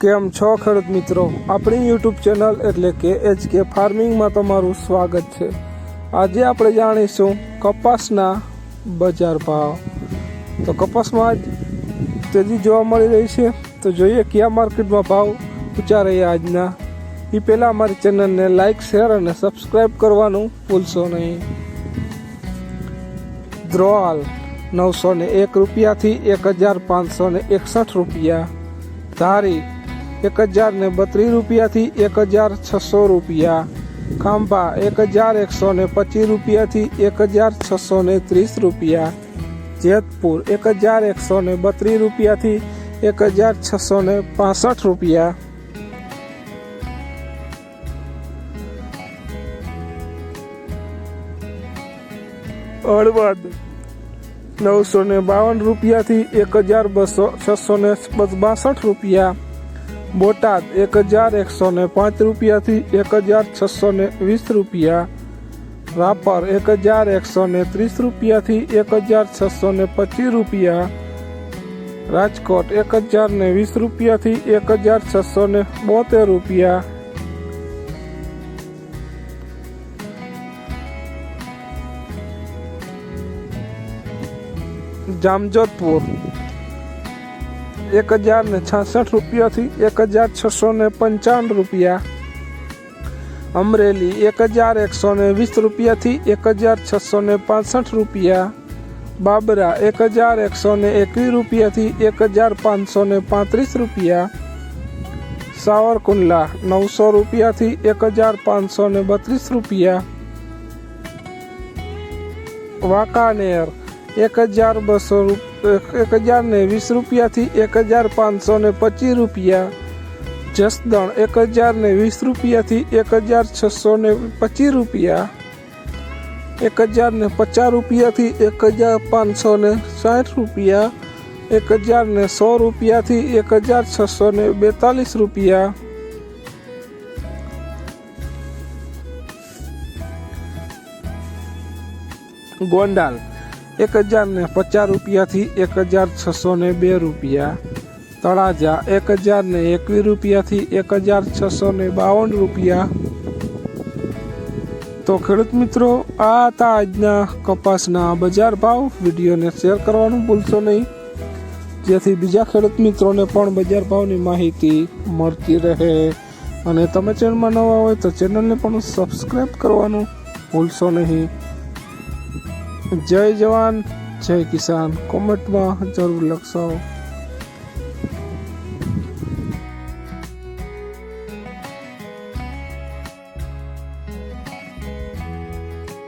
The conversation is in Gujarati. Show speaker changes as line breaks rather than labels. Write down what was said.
કેમ છો ખેડૂત મિત્રો, આપણી યુટ્યુબ ચેનલ એટલે કે HK ફાર્મિંગમાં તમારું સ્વાગત છે। આજે આપણે જાણીશું કપાસના બજાર ભાવ। તો કપાસમાં તેજી જોવા મળી રહી છે, તો જોઈએ કયા માર્કેટમાં ભાવ ઊંચા રહ્યા આજના। એ પહેલાં અમારી ચેનલને લાઇક, શેર અને સબસ્ક્રાઈબ કરવાનું ભૂલશો નહીં। દ્રોવાલ 901 રૂપિયાથી 1561 રૂપિયા, ધારી 1032 રૂપિયાથી 1600 રૂપિયા, ખાંભા 1125 રૂપિયાથી 1630 રૂપિયા, જેતપુર 1132 રૂપિયાથી 1665 રૂપિયા, હળવદ 952 રૂપિયાથી 1262 રૂપિયા, બોટાદ 1105 રૂપિયાથી 1620 રૂપિયા, રાપર 1130 રૂપિયાથી 1625 રૂપિયા, રાજકોટ 1020 રૂપિયાથી 1672 રૂપિયા, જામજોધપુર 1066 રૂપિયાથી 1655 રૂપિયા, અમરેલી 1120 રૂપિયાથી 1665 રૂપિયા, બાબરા 1121 રૂપિયાથી 1535 રૂપિયા, સાવરકુંડલા 900 રૂપિયાથી 1532 રૂપિયા, વાંકાનેર 1020 રૂપિયાથી 1525 રૂપિયા, જસદણ 1020 રૂપિયાથી 1625 રૂપિયા, 1050 રૂપિયાથી 1560 રૂપિયા, 10100 રૂપિયાથી 1642 રૂપિયા, ગોંડાલ 1050 રૂપિયાથી 1602 રૂપિયા, તળાજા 1021 રૂપિયાથી 1652 રૂપિયા। તો ખેડૂત મિત્રો, આ હતા આજના કપાસના બજાર ભાવ। વિડીયોને શેર કરવાનું ભૂલશો નહીં, જેથી બીજા ખેડૂત મિત્રોને પણ બજાર ભાવની માહિતી મળતી રહે। અને તમે ચેનલમાં નવા હોય તો ચેનલને પણ સબસ્ક્રાઈબ કરવાનું ભૂલશો નહીં। જય જવાન, જય કિસાન કોમેન્ટમાં જરૂર લખશો।